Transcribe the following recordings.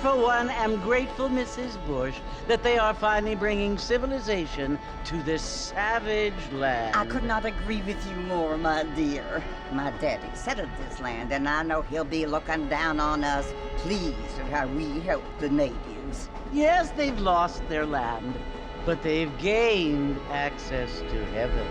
for one, am grateful, Mrs. Bush, that they are finally bringing civilization to this savage land. I could not agree with you more, my dear. My daddy settled this land, and I know he'll be looking down on us, pleased at how we help the natives. Yes, they've lost their land, but they've gained access to heaven.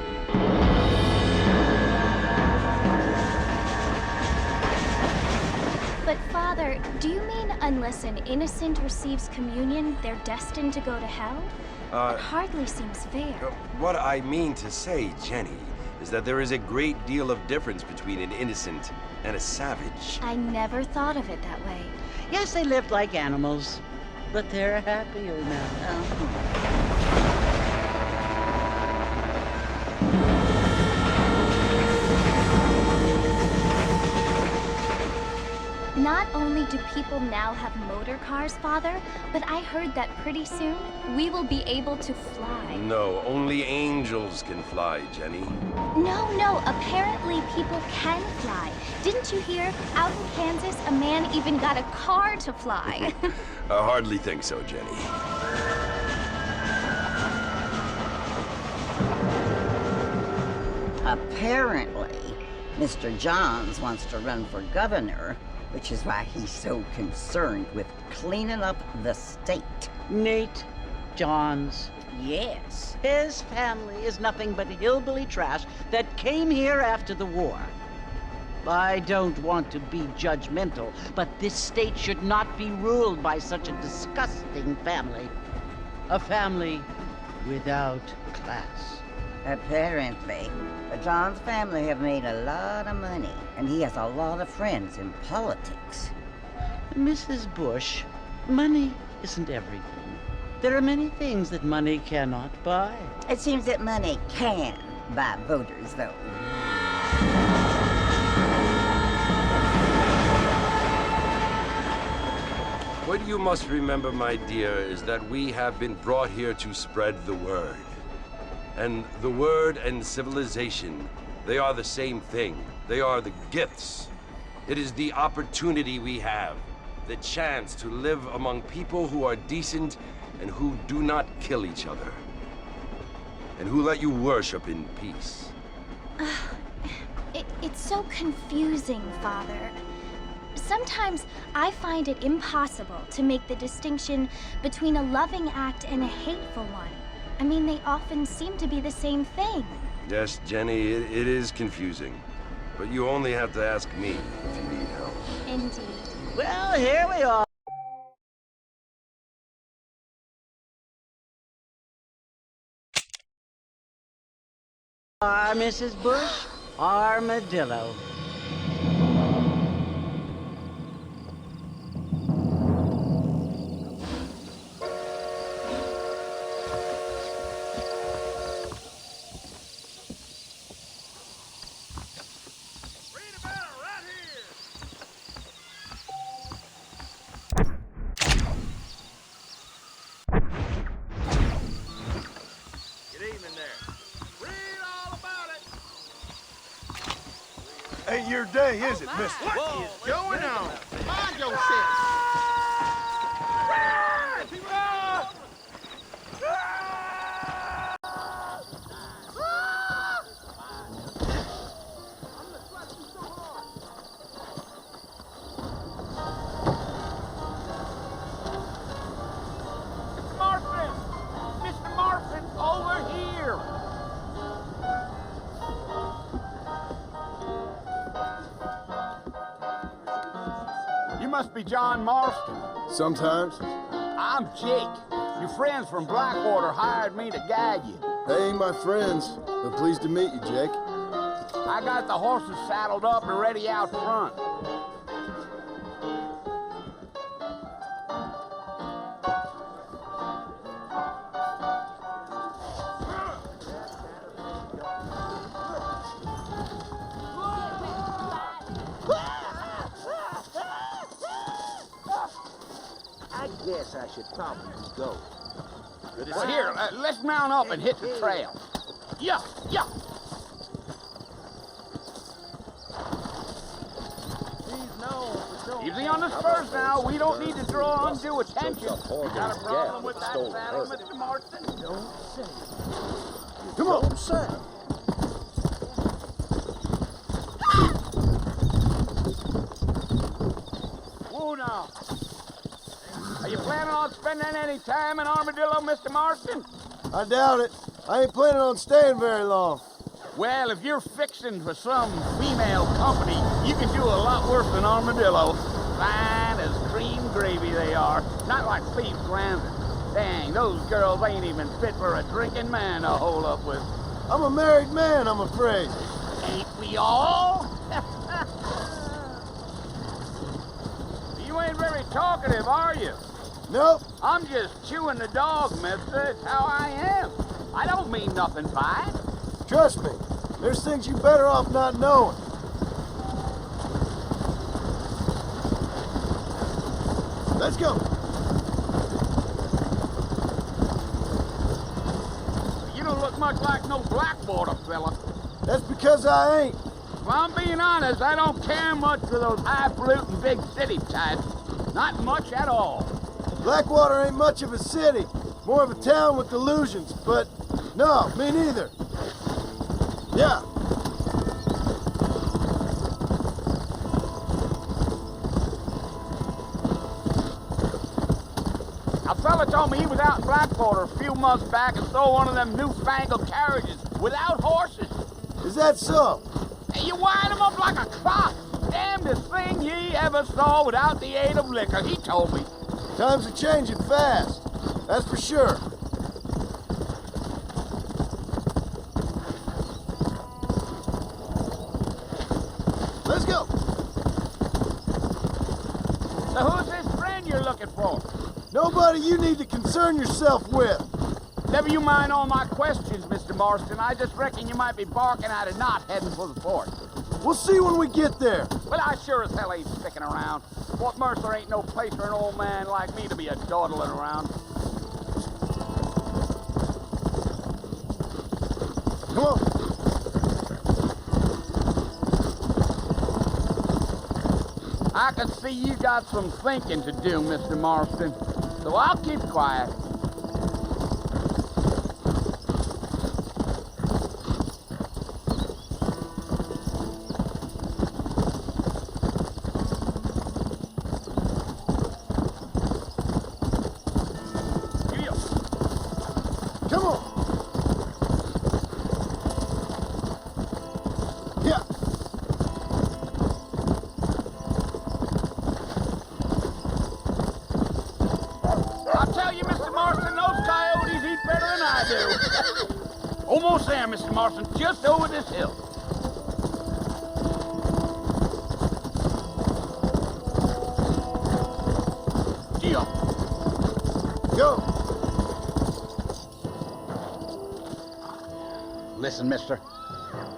But Father, do you mean unless an innocent receives communion, they're destined to go to hell? That hardly seems fair. What I mean to say, Jenny, is that there is a great deal of difference between an innocent and a savage. I never thought of it that way. Yes, they lived like animals, but they're happier now. Not only do people now have motor cars, Father, but I heard that pretty soon we will be able to fly. No, only angels can fly, Jenny. No, apparently people can fly. Didn't you hear? Out in Kansas, a man even got a car to fly. I hardly think so, Jenny. Apparently, Mr. Johns wants to run for governor, which is why he's so concerned with cleaning up the state. Nate Johns. Yes. His family is nothing but hillbilly trash that came here after the war. I don't want to be judgmental, but this state should not be ruled by such a disgusting family. A family without class. Apparently. The Johns family have made a lot of money, and he has a lot of friends in politics. Mrs. Bush, money isn't everything. There are many things that money cannot buy. It seems that money can buy voters, though. What you must remember, my dear, is that we have been brought here to spread the word. And the word and civilization, they are the same thing. They are the gifts. It is the opportunity we have, the chance to live among people who are decent and who do not kill each other, and who let you worship in peace. It's so confusing, Father. Sometimes I find it impossible to make the distinction between a loving act and a hateful one. I mean, they often seem to be the same thing. Yes, Jenny, it is confusing. But you only have to ask me if you need help. Indeed. Well, here we are. Mrs. Bush, armadillo. Ain't your day, is it, mister? What is going on? Mind yourself. Mr. Martin, over here. You must be John Marston. Sometimes. I'm Jake. Your friends from Blackwater hired me to guide you. They ain't my friends, but pleased to meet you, Jake. I got the horses saddled up and ready out front. I guess I should probably go. Well, here, let's mount up and hit the trail. Yeah. Easy on the spurs now. We don't need to draw undue attention. You got a problem with that saddle, Mr. Marston? Don't say it. Come on. Don't say it. Whoa now. Are you planning on spending any time in Armadillo, Mr. Marston? I doubt it. I ain't planning on staying very long. Well, if you're fixing for some female company, you can do a lot worse than Armadillo. Fine as cream gravy they are. Not like Cleve Granville. Dang, those girls ain't even fit for a drinking man to hole up with. I'm a married man, I'm afraid. Ain't we all? You ain't very talkative, are you? Nope. I'm just chewing the dog, mister. It's how I am. I don't mean nothing by it. Trust me, there's things you better off not knowing. Let's go. You don't look much like no Blackwater fella. That's because I ain't. If I'm being honest, I don't care much for those highfalutin big city types. Not much at all. Blackwater ain't much of a city. More of a town with illusions, but no, me neither. Yeah. A fella told me he was out in Blackwater a few months back and saw one of them newfangled carriages without horses. Is that so? And you wind them up like a clock. Damnedest thing ye ever saw without the aid of liquor, he told me. Times are changing fast. That's for sure. Let's go. So who's this friend you're looking for? Nobody you need to concern yourself with. Never you mind all my questions, Mr. Marston. I just reckon you might be barking at a knot heading for the fort. We'll see when we get there. Well, I sure as hell ain't sticking around. Fort Mercer ain't no place for an old man like me to be a dawdling around. Come on. I can see you got some thinking to do, Mr. Marston. So I'll keep quiet. Come on. Yeah. I'll tell you, Mr. Marston, those coyotes eat better than I do. Almost there, Mr. Marston, just over this hill. Geo. Go. Listen, mister.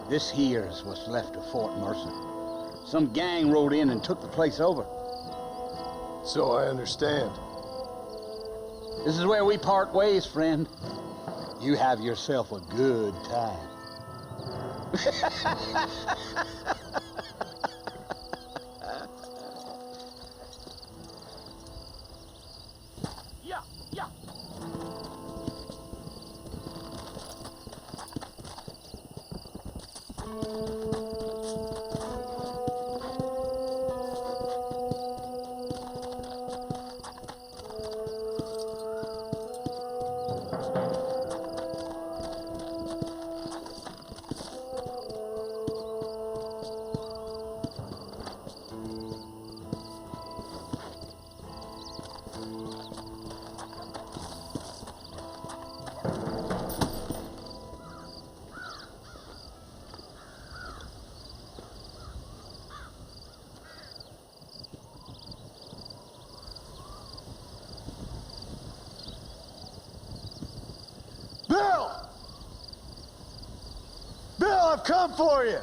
This here's what's left of Fort Mercer. Some gang rode in and took the place over. So I understand. This is where we part ways, friend. You have yourself a good time. Yeah, yeah. Bill! Bill, I've come for you!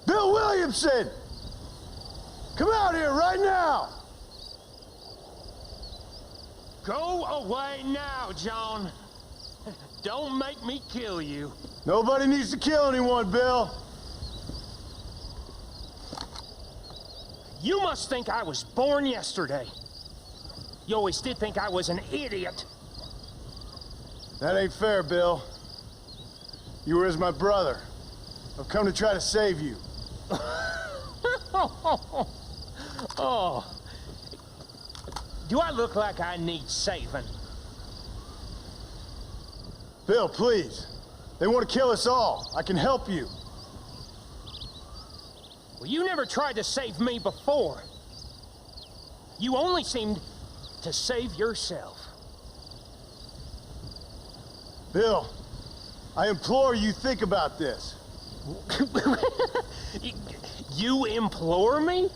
Bill Williamson! Come out here right now! Go away now, John. Don't make me kill you. Nobody needs to kill anyone, Bill. You must think I was born yesterday. You always did think I was an idiot. That ain't fair, Bill. You were as my brother. I've come to try to save you. Oh. Do I look like I need saving? Bill, please. They want to kill us all. I can help you. Well, you never tried to save me before. You only seemed to save yourself. Bill, I implore you think about this. You implore me?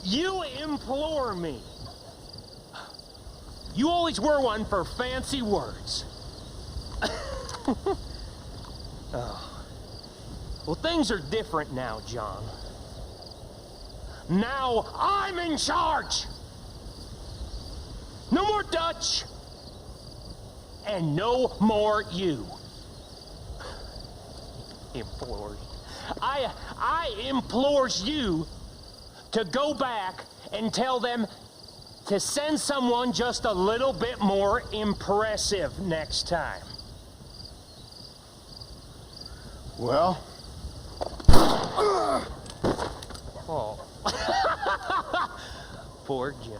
You implore me. You always were one for fancy words. Oh. Well, things are different now, John. Now I'm in charge. No more Dutch. And no more you. Implores. I implores you to go back and tell them to send someone just a little bit more impressive next time. Well? Oh. Poor John.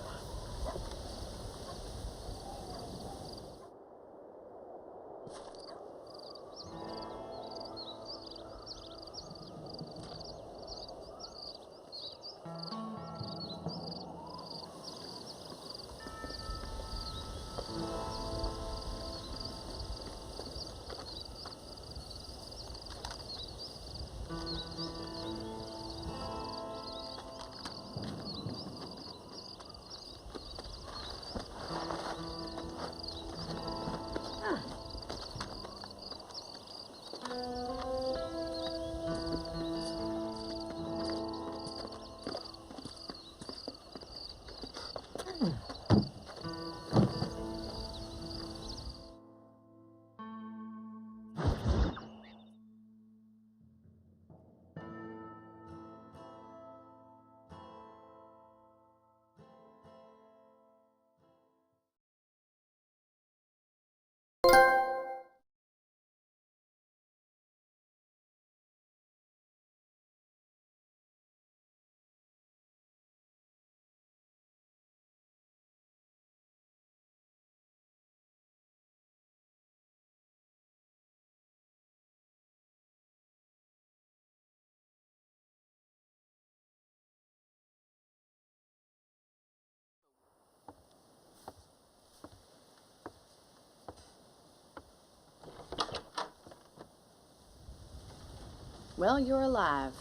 Well, you're alive.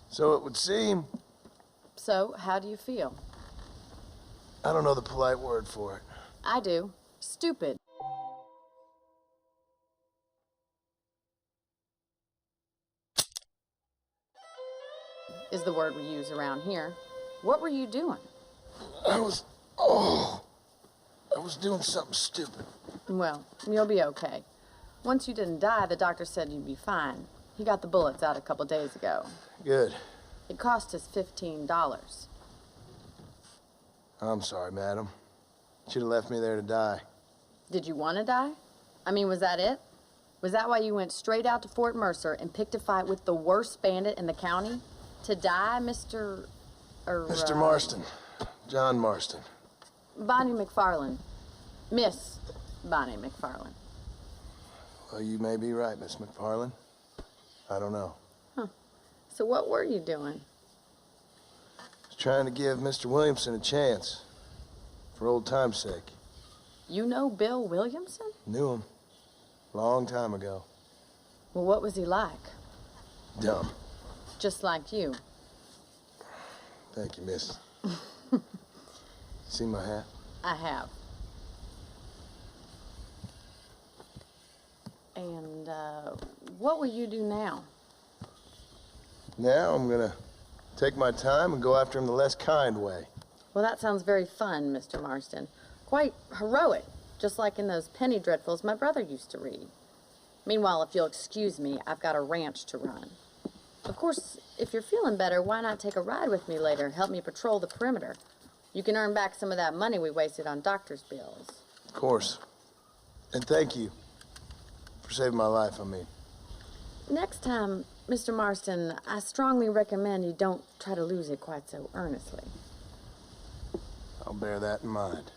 So it would seem. So, how do you feel? I don't know the polite word for it. I do. Stupid. Is the word we use around here. What were you doing? I was doing something stupid. Well, you'll be okay. Once you didn't die, the doctor said you'd be fine. He got the bullets out a couple days ago. Good. It cost us $15. I'm sorry, madam. Should have left me there to die. Did you want to die? I mean, was that it? Was that why you went straight out to Fort Mercer and picked a fight with the worst bandit in the county? To die, Mr. Mr. Marston. John Marston. Bonnie McFarland. Miss Bonnie McFarland. Well, you may be right, Miss McFarland. I don't know. Huh. So what were you doing? I was trying to give Mr. Williamson a chance. For old time's sake. You know Bill Williamson? Knew him. Long time ago. Well, what was he like? Dumb. Just like you. Thank you, miss. See my hat? I have. And, what will you do now? Now I'm gonna take my time and go after him the less kind way. Well, that sounds very fun, Mr. Marston. Quite heroic, just like in those penny dreadfuls my brother used to read. Meanwhile, if you'll excuse me, I've got a ranch to run. Of course, if you're feeling better, why not take a ride with me later? Help me patrol the perimeter. You can earn back some of that money we wasted on doctor's bills. Of course. And thank you for saving my life, Next time, Mr. Marston, I strongly recommend you don't try to lose it quite so earnestly. I'll bear that in mind.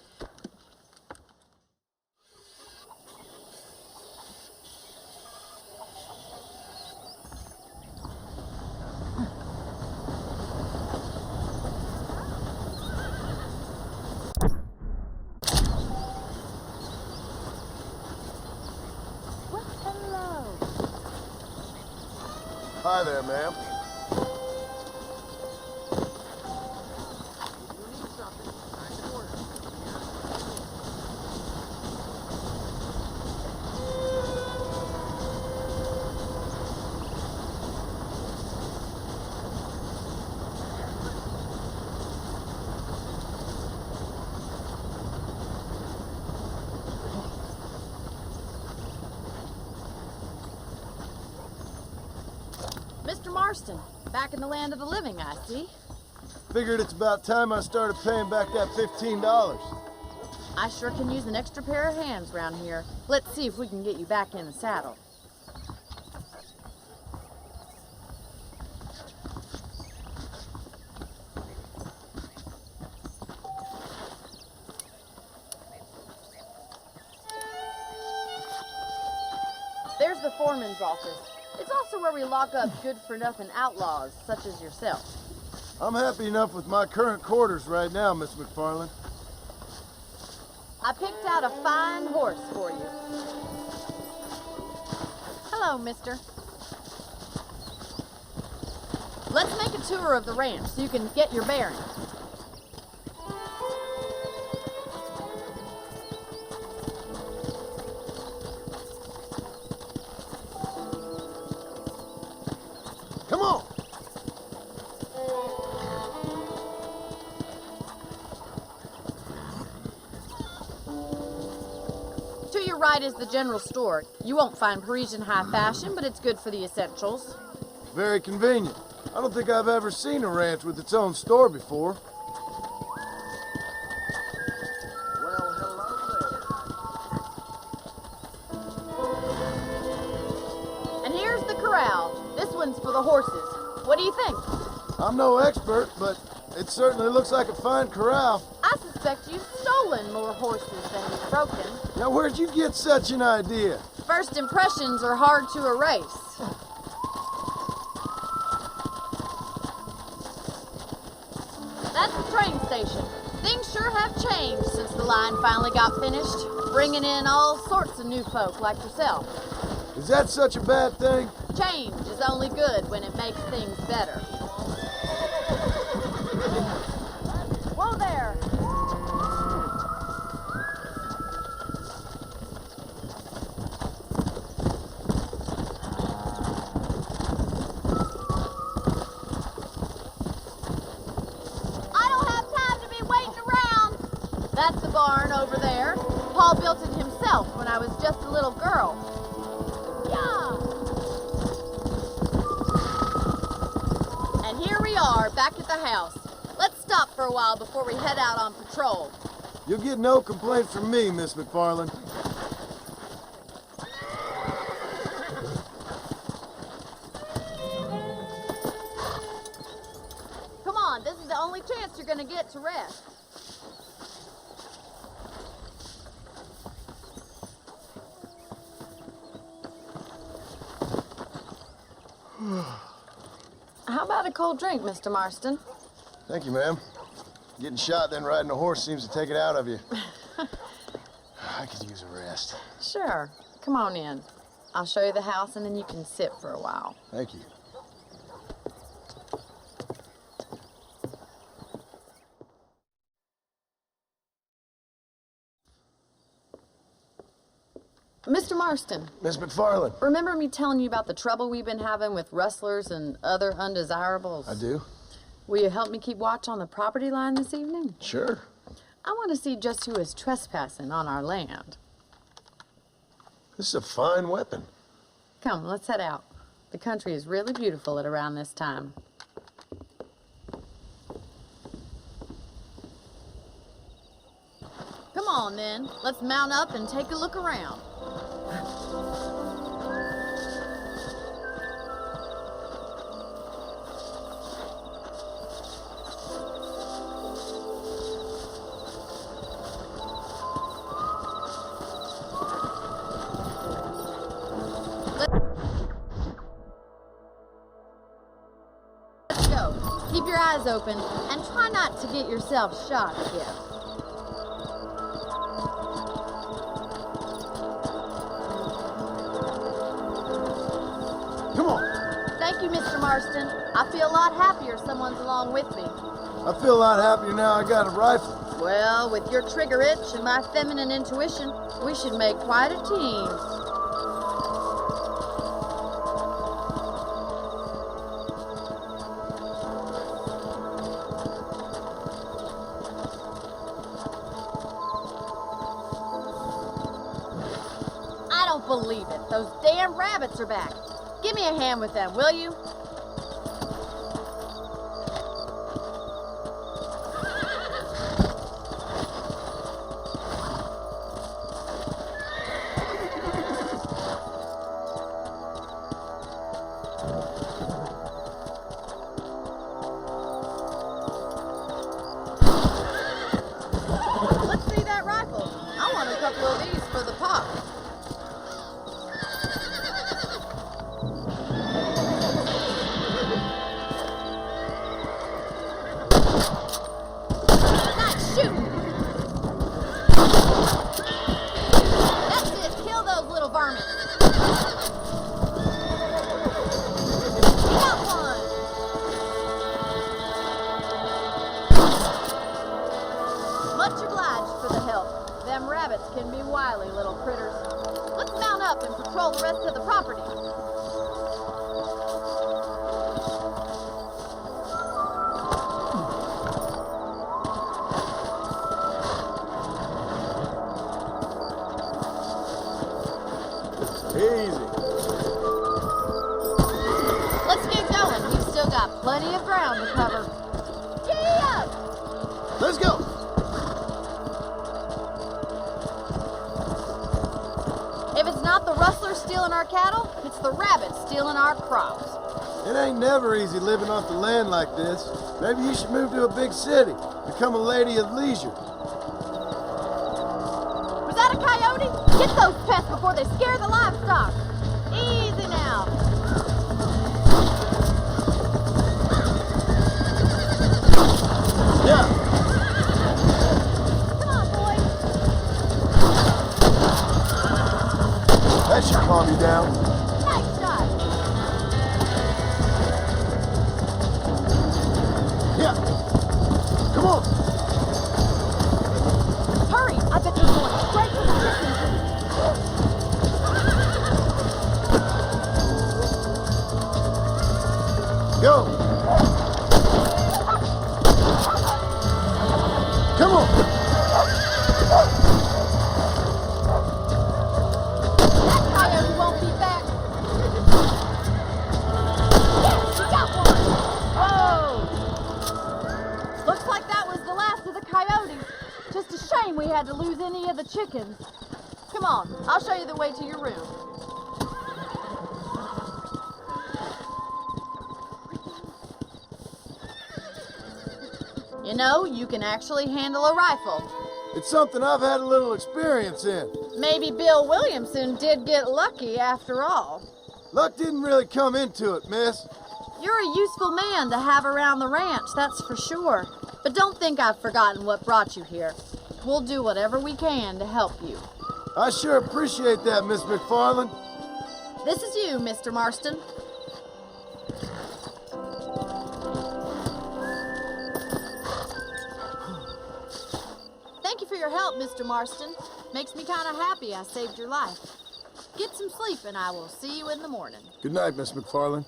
Hi there, ma'am. Mr. Marston, back in the land of the living, I see. Figured it's about time I started paying back that $15. I sure can use an extra pair of hands around here. Let's see if we can get you back in the saddle. There's the foreman's office. It's also where we lock up good-for-nothing outlaws, such as yourself. I'm happy enough with my current quarters right now, Miss McFarland. I picked out a fine horse for you. Hello, mister. Let's make a tour of the ranch so you can get your bearings. Come on! To your right is the general store. You won't find Parisian high fashion, but it's good for the essentials. Very convenient. I don't think I've ever seen a ranch with its own store before. Well, hello there. And here's the corral. This one's for the horses. What do you think? I'm no expert, but it certainly looks like a fine corral. I suspect you've stolen more horses than you've broken. Now, where'd you get such an idea? First impressions are hard to erase. That's the train station. Things sure have changed since the line finally got finished, bringing in all sorts of new folk like yourself. Is that such a bad thing? Change is only good when it makes things better. Whoa there! I don't have time to be waiting around. That's the barn over there. Paul built it himself when I was just a little girl. Yeah! And here we are, back at the house. Let's stop for a while before we head out on patrol. You'll get no complaint from me, Miss McFarland. Come on, this is the only chance you're gonna get to rest. How about a cold drink, Mr. Marston? Thank you, ma'am. Getting shot, then riding a horse seems to take it out of you. I could use a rest. Sure. Come on in. I'll show you the house and then you can sit for a while. Thank you. Mr. Marston, Miss McFarland. remember me telling you about the trouble we've been having with rustlers and other undesirables? I do? Will you help me keep watch on the property line this evening? Sure. I want to see just who is trespassing on our land. This is a fine weapon. Come, let's head out. The country is really beautiful at around this time. on, then. Let's mount up and take a look around. Let's go. Keep your eyes open and try not to get yourself shot again. Come on. Thank you, Mr. Marston. I feel a lot happier someone's along with me. I feel a lot happier now I got a rifle. Well, with your trigger itch and my feminine intuition, we should make quite a team. I don't believe it. Those damn rabbits are back. Give me a hand with them, will you? Let's see that rifle. I want a couple of these for the pop. Nice shooting. That's it. Kill those little varmints. Got one. Much obliged for the help. Them rabbits can be wily little critters. Let's mount up and patrol the rest of the property. Easy. Let's get going. We've still got plenty of ground to cover. Giddy up! Let's go. If it's not the rustlers stealing our cattle, it's the rabbits stealing our crops. It ain't never easy living off the land like this. Maybe you should move to a big city. Become a lady of leisure. Was that a coyote? Get those pests before they scare the livestock. Easy now. Yeah. Come on, boys. That should calm you down. Nice shot. Yeah. Come on. Hurry. I bet they're going straight for the chickens. Go. Come on. That coyote won't be back. Yes, we got one. Whoa. Looks like that was the last of the coyotes. Just a shame we had to lose any of the chickens. Come on, I'll show you the way to your room. You know, you can actually handle a rifle. It's something I've had a little experience in. Maybe Bill Williamson did get lucky after all. Luck didn't really come into it, miss. You're a useful man to have around the ranch, that's for sure. But don't think I've forgotten what brought you here. We'll do whatever we can to help you. I sure appreciate that, Miss McFarland. This is you, Mr. Marston. Thank you for your help, Mr. Marston. Makes me kind of happy I saved your life. Get some sleep and I will see you in the morning. Good night, Miss McFarland.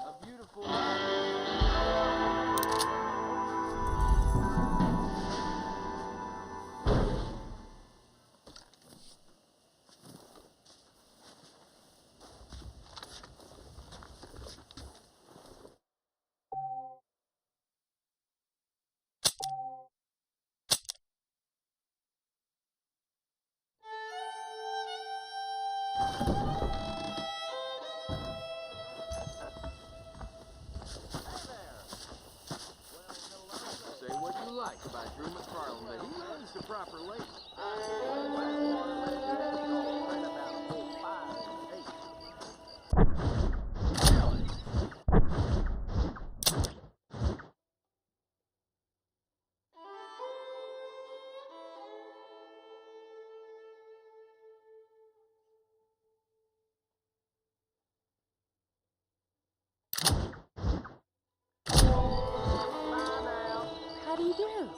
A beautiful night. proper lady. How do you do?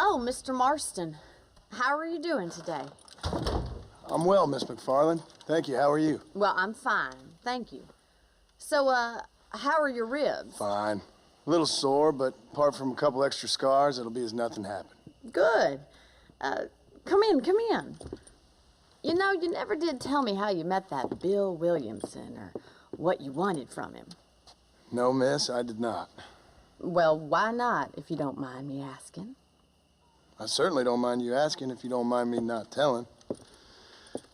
Oh, Mr. Marston, how are you doing today? I'm well, Miss McFarland. Thank you. How are you? Well, I'm fine, thank you. So, how are your ribs? Fine. A little sore, but apart from a couple extra scars, it'll be as nothing happened. Good. Come in, come in. You know, you never did tell me how you met that Bill Williamson or what you wanted from him. No, miss, I did not. Well, why not, if you don't mind me asking? I certainly don't mind you asking if you don't mind me not telling.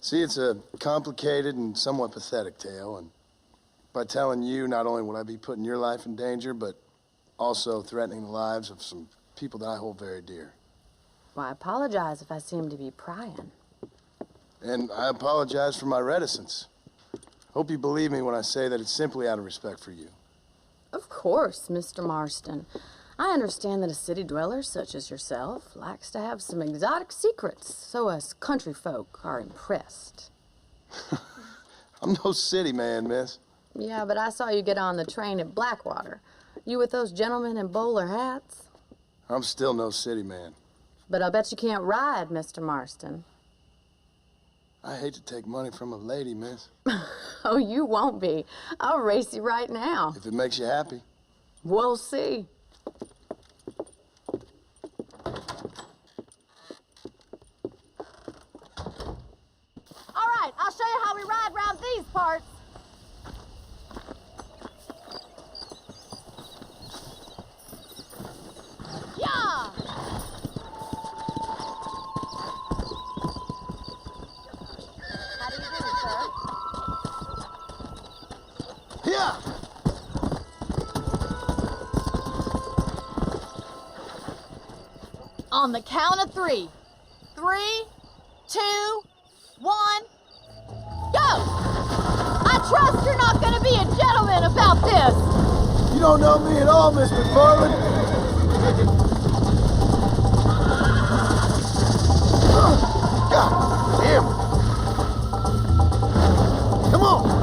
See, it's a complicated and somewhat pathetic tale, and by telling you, not only will I be putting your life in danger, but also threatening the lives of some people that I hold very dear. Well, I apologize if I seem to be prying. And I apologize for my reticence. Hope you believe me when I say that it's simply out of respect for you. Of course, Mr. Marston. I understand that a city dweller such as yourself likes to have some exotic secrets, so us country folk are impressed. I'm no city man, miss. Yeah, but I saw you get on the train at Blackwater. You with those gentlemen in bowler hats? I'm still no city man. But I'll bet you can't ride, Mr. Marston. I hate to take money from a lady, miss. Oh, you won't be. I'll race you right now. If it makes you happy. We'll see. All right, I'll show you how we ride round these parts. Yeah! How do you do, sir? Yeah! On the count of 3. 3, 2, 1, go! I trust you're not gonna be a gentleman about this. You don't know me at all, Miss McFarland. God damn it. Come on.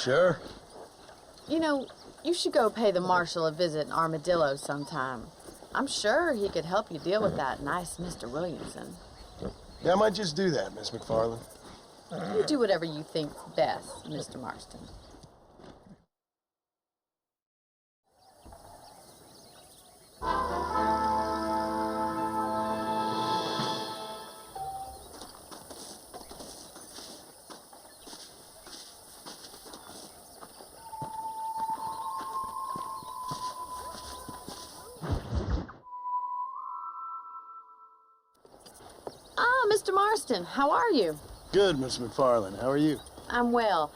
Sure. You know, you should go pay the marshal a visit in Armadillo sometime. I'm sure he could help you deal with that nice Mr. Williamson. Yeah, I might just do that, Miss McFarland. You do whatever you think's best, Mr. Marston. Mr. Marston, how are you? Good, Miss McFarland. How are you? I'm well.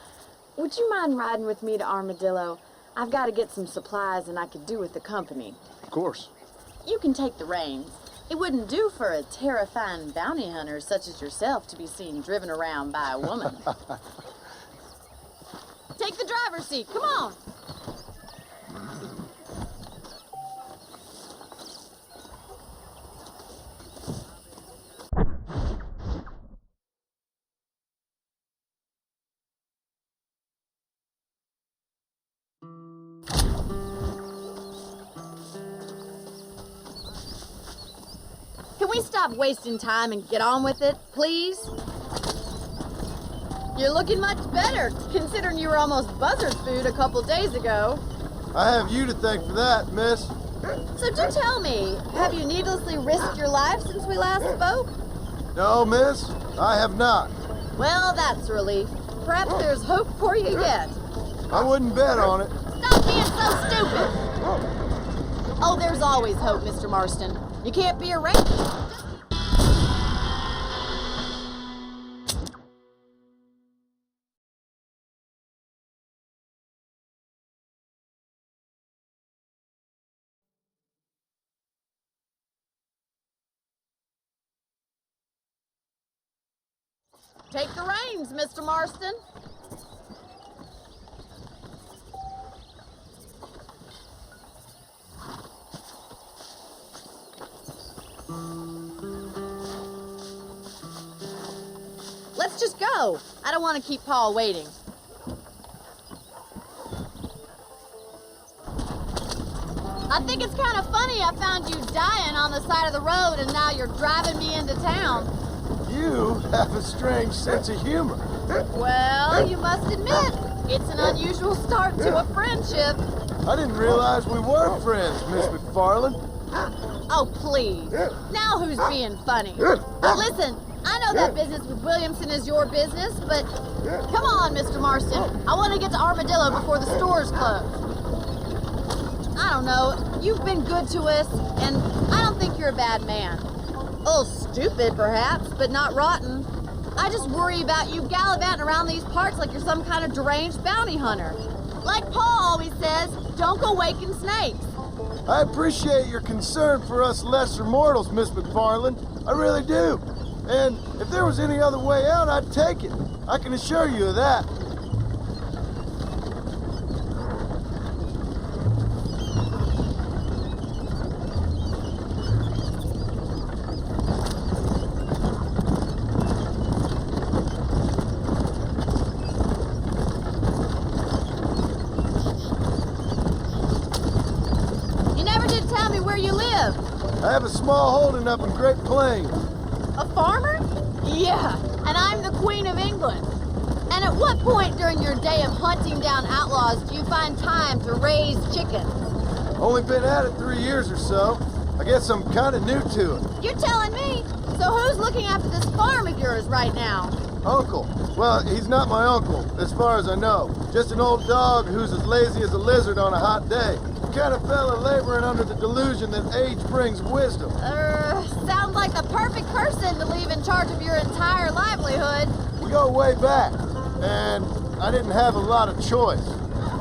Would you mind riding with me to Armadillo? I've got to get some supplies and I could do with the company. Of course. You can take the reins. It wouldn't do for a terrifying bounty hunter such as yourself to be seen driven around by a woman. Take the driver's seat. Come on. Can we stop wasting time and get on with it, please? You're looking much better, considering you were almost buzzard food a couple days ago. I have you to thank for that, miss. So do tell me, have you needlessly risked your life since we last spoke? No, miss, I have not. Well, that's a relief. Perhaps there's hope for you yet. I wouldn't bet on it. Stop being so stupid! Oh, there's always hope, Mr. Marston. You can't be a ranger. Take the reins, Mr. Marston. Let's just go. I don't want to keep Paul waiting. I think it's kind of funny I found you dying on the side of the road and now you're driving me into town. You have a strange sense of humor. Well, you must admit, it's an unusual start to a friendship. I didn't realize we were friends, Miss McFarland. Oh, please. Now who's being funny? Listen, I know that business with Williamson is your business, but come on, Mr. Marston. I want to get to Armadillo before the stores close. I don't know. You've been good to us, and I don't think you're a bad man. A little stupid, perhaps, but not rotten. I just worry about you gallivanting around these parts like you're some kind of deranged bounty hunter. Like Paul always says, don't go waking snakes. I appreciate your concern for us lesser mortals, Miss McFarland. I really do. And if there was any other way out, I'd take it. I can assure you of that. I have a small holding up in Great Plains. A farmer? Yeah, and I'm the Queen of England. And at what point during your day of hunting down outlaws do you find time to raise chickens? Only been at it 3 years or so. I guess I'm kind of new to it. You're telling me? So who's looking after this farm of yours right now? Uncle. Well, he's not my uncle, as far as I know. Just an old dog who's as lazy as a lizard on a hot day. The kind of fella laboring under the delusion that age brings wisdom. Sounds like the perfect person to leave in charge of your entire livelihood. We go way back, and I didn't have a lot of choice.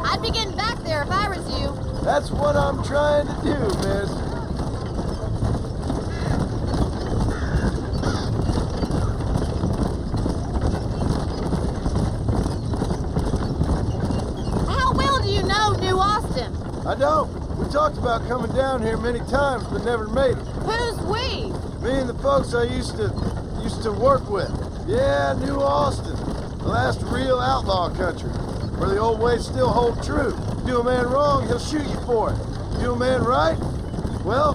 I'd be getting back there if I was you. That's what I'm trying to do, miss. I don't. We talked about coming down here many times, but never made it. Who's we? Me and the folks I used to work with. Yeah, New Austin. The last real outlaw country. Where the old ways still hold true. Do a man wrong, he'll shoot you for it. Do a man right, well,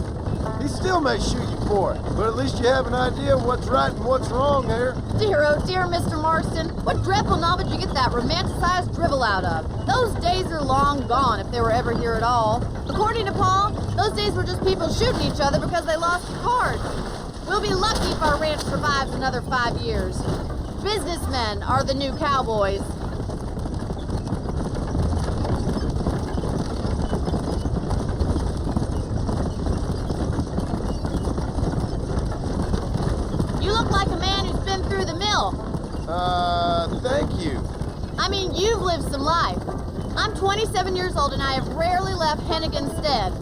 he still may shoot you for it. But at least you have an idea of what's right and what's wrong there. Dear, oh dear, Mr. Marston. What dreadful novel did you get that romanticized drivel out of? Those days are long gone, if they were ever here at all. According to Paul, those days were just people shooting each other because they lost a card. We'll be lucky if our ranch survives another 5 years. Businessmen are the new cowboys. You look like a man who's been through the mill. Thank you. I mean, you've lived some life. I'm 27 years old and I have rarely left Hennigan's stead.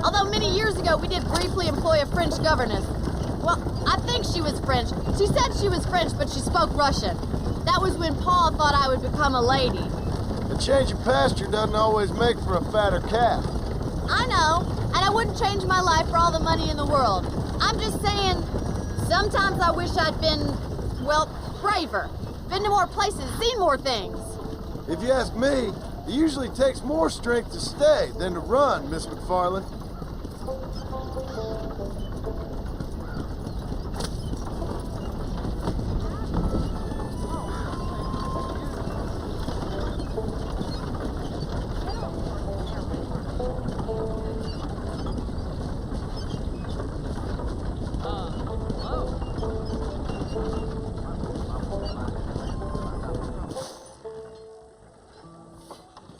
Although many years ago we did briefly employ a French governess. Well, I think she was French. She said she was French, but she spoke Russian. That was when Paul thought I would become a lady. A change of pasture doesn't always make for a fatter calf. I know, and I wouldn't change my life for all the money in the world. I'm just saying, sometimes I wish I'd been, well, braver. Been to more places, seen more things. If you ask me, it usually takes more strength to stay than to run, Miss McFarland.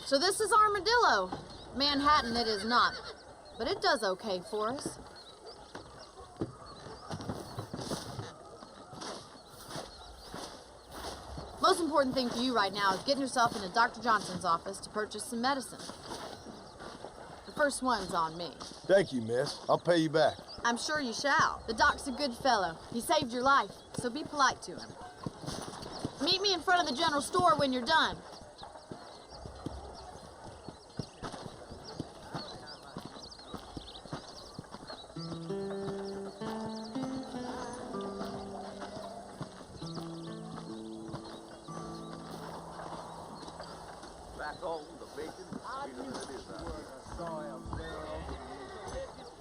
So this is Armadillo. Manhattan it is not, but it does okay for us. Most important thing for you right now is getting yourself into Dr. Johnson's office to purchase some medicine. The first one's on me. Thank you, miss. I'll pay you back. I'm sure you shall. The doc's a good fellow. He saved your life, so be polite to him. Meet me in front of the general store when you're done.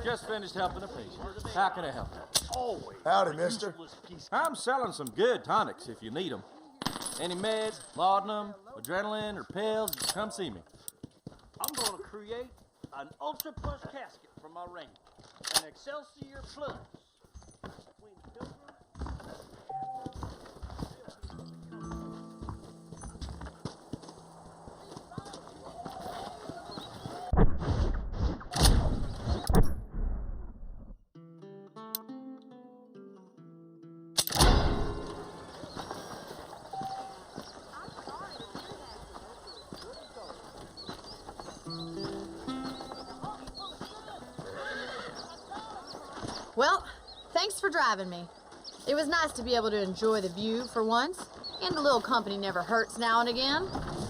Just finished helping a patient. How can I help you? Howdy, mister. I'm selling some good tonics if you need them. Any meds, laudanum, adrenaline, or pills, come see me. I'm going to create an Ultra Plus casket for my ring. An Excelsior Plus. Between Pilgrim Well, thanks for driving me. It was nice to be able to enjoy the view for once, and a little company never hurts now and again.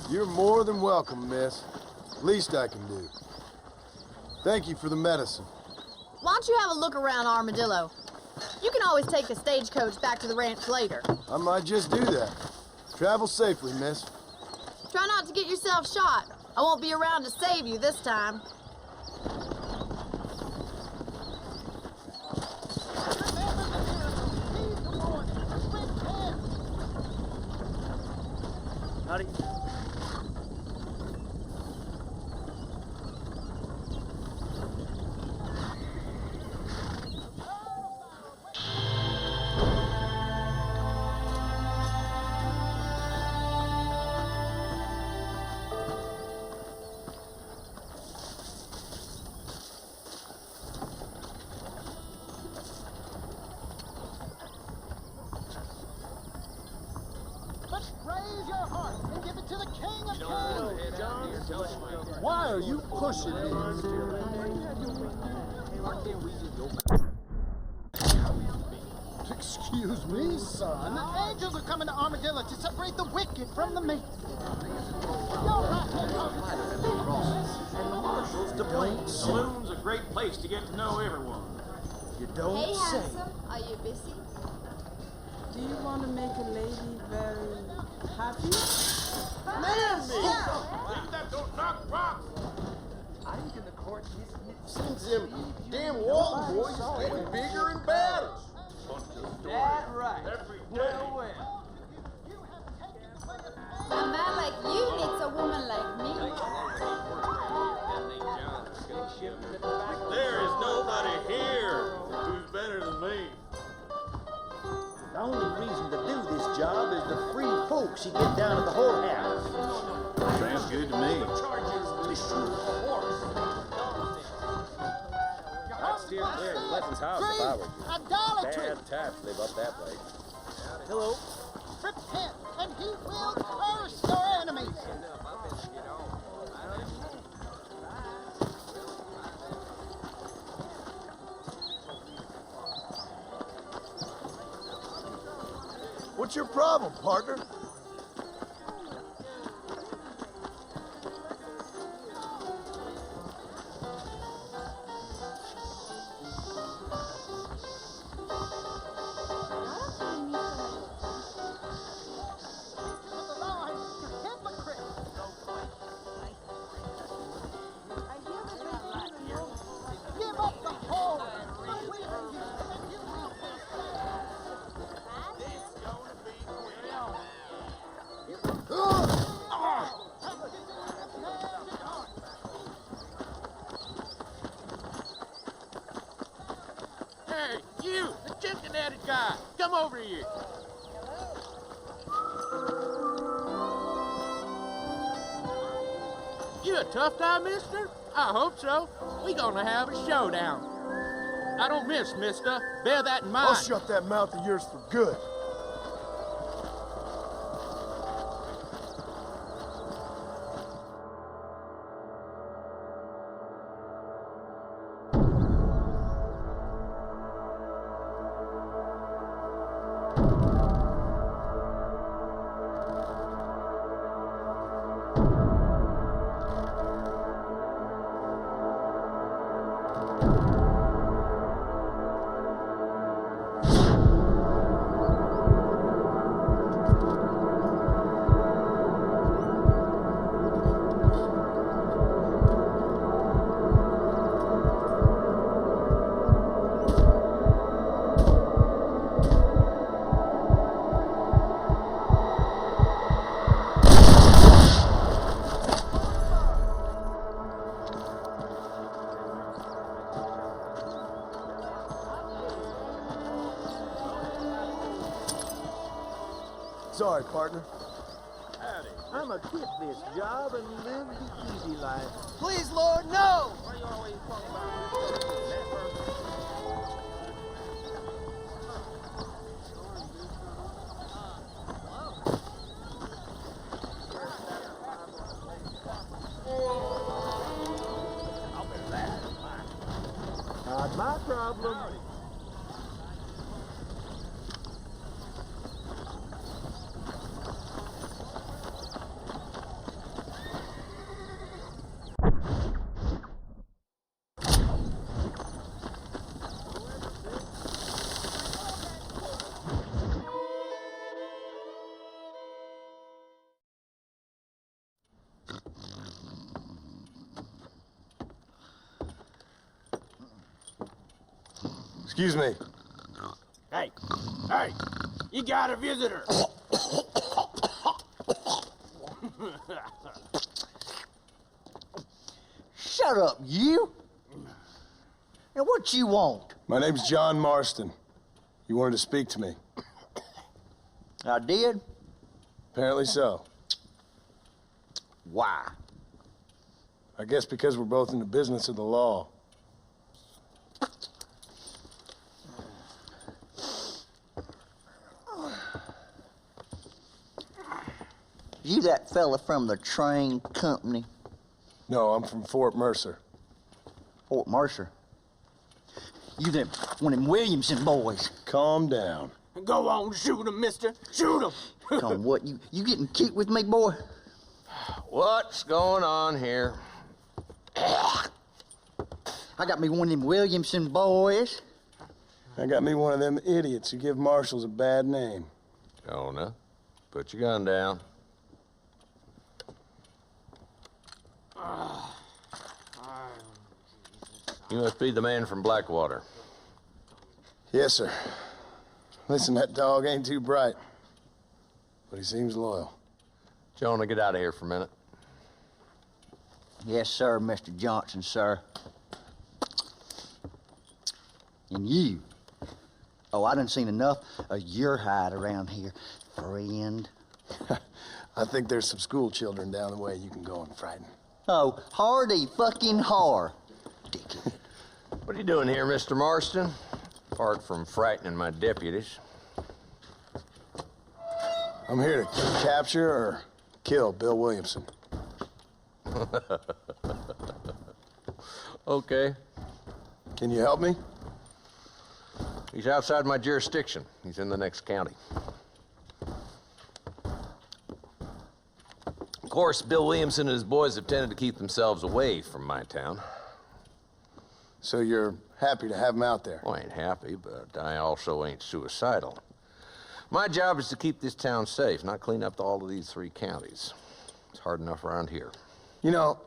You're more than welcome, miss. Least I can do. Thank you for the medicine. Why don't you have a look around Armadillo? You can always take a stagecoach back to the ranch later. I might just do that. Travel safely, miss. Try not to get yourself shot. I won't be around to save you this time. Howdy. Why are you pushing me? Excuse me, son. The angels are coming to Armadillo to separate the wicked from the meek. And the marshal's to blame. Saloon's a great place to get to know everyone. You don't Hey, say. handsome. Are you busy? Do you want to make a lady very Have you? Man, Leave that don't knock rocks. I think in the court, seems them damn Walton boys is getting bigger and badder. That right. Well, well. A man like you needs a woman like me. There is nobody here who's better than me. The only reason to do this job is to free folks you get down at the whorehouse. Sounds good to me. I'd steer clear of Pleasant's house if I were you. Idolatry. Bad taps live up that way. Hello. Repent, and he will curse your enemies. What's your problem, partner? Give up the whole. Hey, you, the chicken-headed guy, come over here. You a tough guy, mister? I hope so. We gonna have a showdown. I don't miss, mister. Bear that in mind. I'll shut that mouth of yours for good. Sorry, partner. Howdy. I'm a quit this job and live the easy life. Please, Lord, no! Why you always talking about Not my problem. Excuse me. Hey, hey, you got a visitor. Shut up, you! Now, what you want? My name's John Marston. You wanted to speak to me. I did? Apparently so. Why? I guess because we're both in the business of the law. You that fella from the train company? No, I'm from Fort Mercer. Fort Mercer? You them one of them Williamson boys? Calm down. Go on, shoot him, mister. Shoot him. Come on, what? You getting cute with me, boy? What's going on here? I got me one of them Williamson boys. I got me one of them idiots who give marshals a bad name. Jonah, Put your gun down. You must be the man from Blackwater. Yes, sir. Listen, that dog ain't too bright, but he seems loyal. Jonah, get out of here for a minute. Yes, sir, Mr. Johnson, sir. And you. Oh, I done seen enough of your hide around here, friend. I think there's some school children down the way you can go and frighten. Oh, hardy fucking har. Dickhead. What are you doing here, Mr. Marston? Apart from frightening my deputies. I'm here to capture or kill Bill Williamson. Okay. Can you help me? He's outside my jurisdiction. He's in the next county. Of course, Bill Williamson and his boys have tended to keep themselves away from my town. So you're happy to have him out there? Well, I ain't happy, but I also ain't suicidal. My job is to keep this town safe, not clean up all of these 3 counties. It's hard enough around here. You know,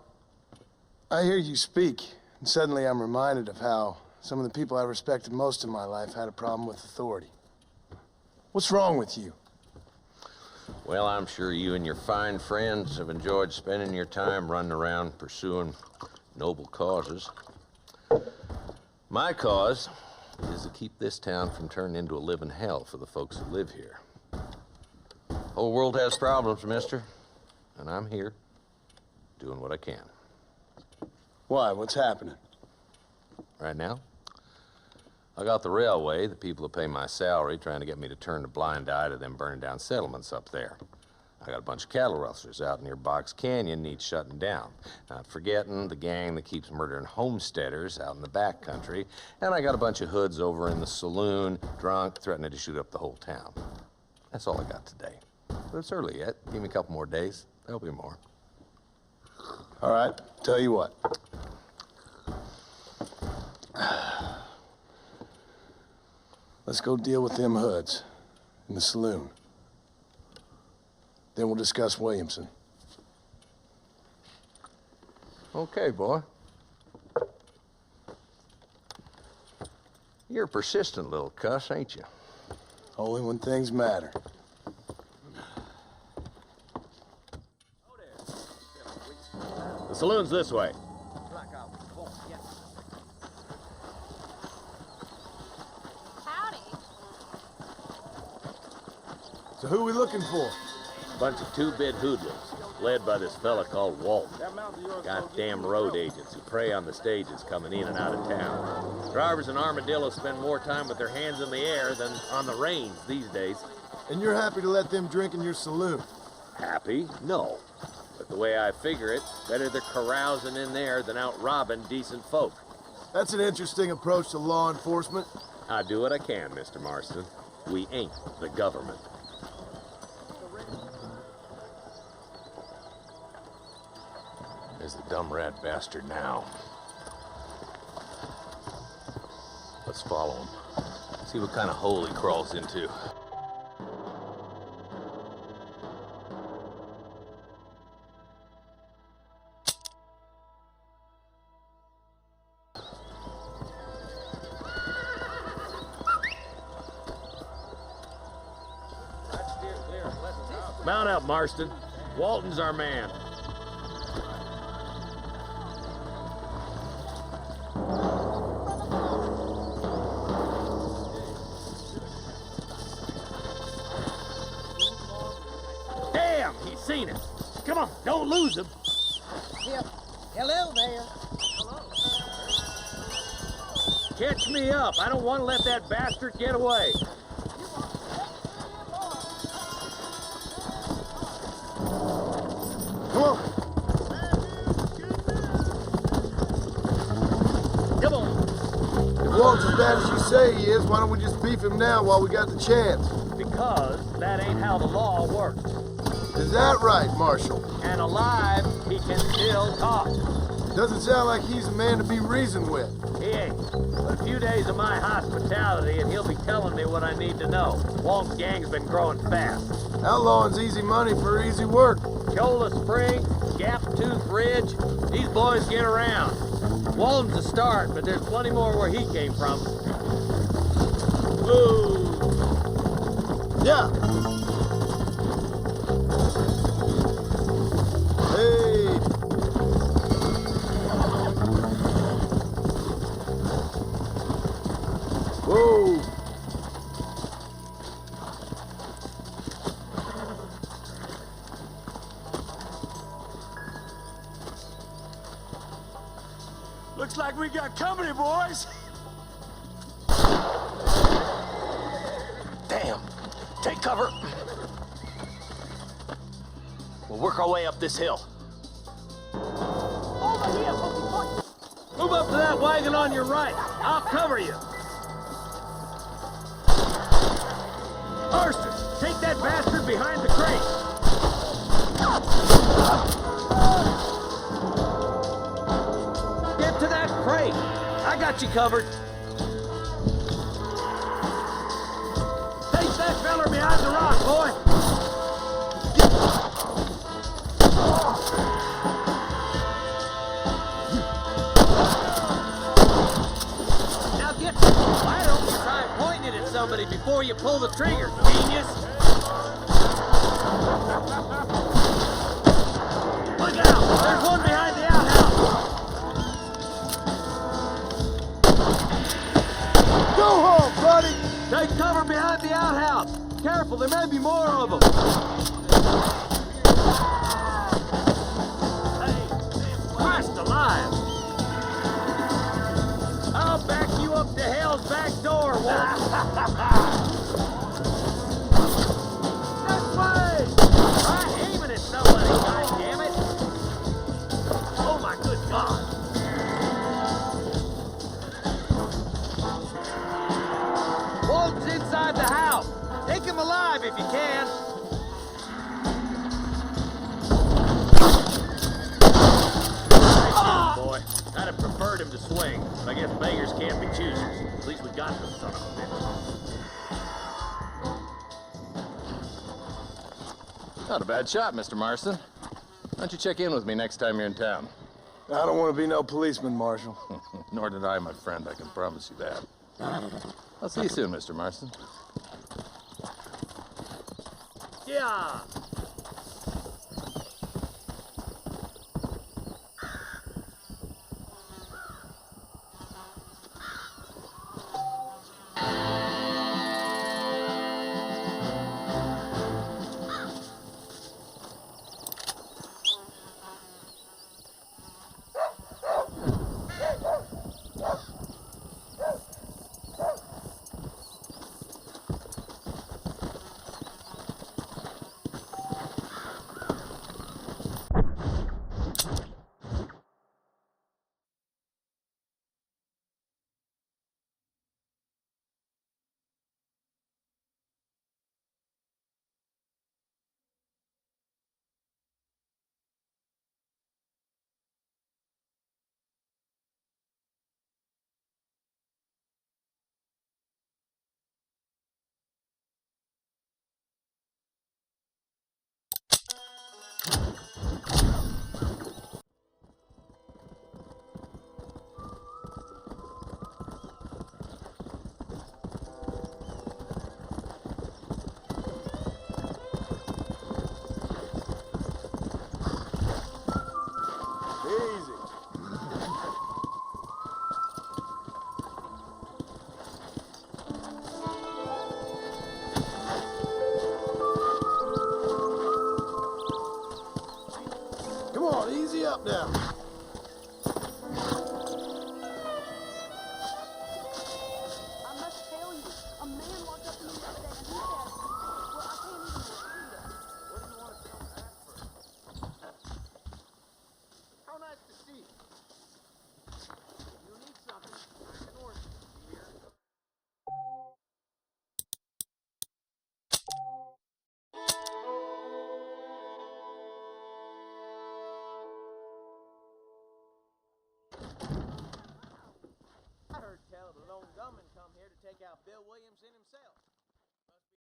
I hear you speak, and suddenly I'm reminded of how some of the people I respected most in my life had a problem with authority. What's wrong with you? Well, I'm sure you and your fine friends have enjoyed spending your time running around pursuing noble causes. My cause is to keep this town from turning into a living hell for the folks who live here. Whole world has problems, mister, and I'm here doing what I can. Why? What's happening? Right now, I got the railway, the people who pay my salary, trying to get me to turn a blind eye to them burning down settlements up there. I got a bunch of cattle rustlers out near Box Canyon needs shutting down. Not forgetting the gang that keeps murdering homesteaders out in the back country. And I got a bunch of hoods over in the saloon, drunk, threatening to shoot up the whole town. That's all I got today. But it's early yet. Give me a couple more days. There'll be more. All right, tell you what. Let's go deal with them hoods in the saloon. Then we'll discuss Williamson. Okay, boy. You're a persistent little cuss, ain't you? Only when things matter. The saloon's this way. Howdy. So who are we looking for? Bunch of 2-bit hoodlums, led by this fella called Walton. Goddamn road agents who prey on the stages coming in and out of town. Drivers in Armadillo spend more time with their hands in the air than on the reins these days. And you're happy to let them drink in your saloon? Happy? No. But the way I figure it, better they're carousing in there than out robbing decent folk. That's an interesting approach to law enforcement. I do what I can, Mr. Marston. We ain't the government. There's the dumb rat bastard now. Let's follow him. See what kind of hole he crawls into. Mount up, Marston. Walton's our man. Damn, he's seen it. Come on, don't lose him. Yep. Hello there. Catch me up. I don't want to let that bastard get away. Come on. Come on. If Walt's as bad as you say he is, why don't we just beef him now while we got the chance? Because that ain't how the law works. Is that right, Marshal? And alive, he can still talk. Doesn't sound like he's a man to be reasoned with. He ain't. But a few days of my hospitality and he'll be telling me what I need to know. Walton's gang's been growing fast. Outlawing's easy money for easy work. Cholla Springs, Gap Tooth Ridge, these boys get around. Walton's a start, but there's plenty more where he came from. Whoa! Yeah. Hey. Whoa. Looks like we got company, boys. Damn. Take cover. We'll work our way up this hill. Over here, move up to that wagon on your right. I'll cover you. Arster, take that bastard behind the crate. Get to that crate. I got you covered. Take that feller behind the rock, boy. Now get... Why don't you try pointing it at somebody before you pull the trigger, genius? Look out! There's one behind the outhouse! Go home, buddy! Take cover behind the outhouse! Careful, there may be more of them! Hey, Christ alive! I'll back you up to hell's back door, Walt! This way! I'm aiming at somebody, goddammit! Oh my good God! Walton's inside the house. Take him alive if you can. Nice boy. I'd have preferred him to swing, but I guess beggars can't be choosers. At least we got the son of a bitch. Not a bad shot, Mr. Marston. Why don't you check in with me next time you're in town? I don't want to be no policeman, Marshal. Nor did I, my friend. I can promise you that. I'll see you soon, Mr. Marston. Yeah. Come on, easy up now.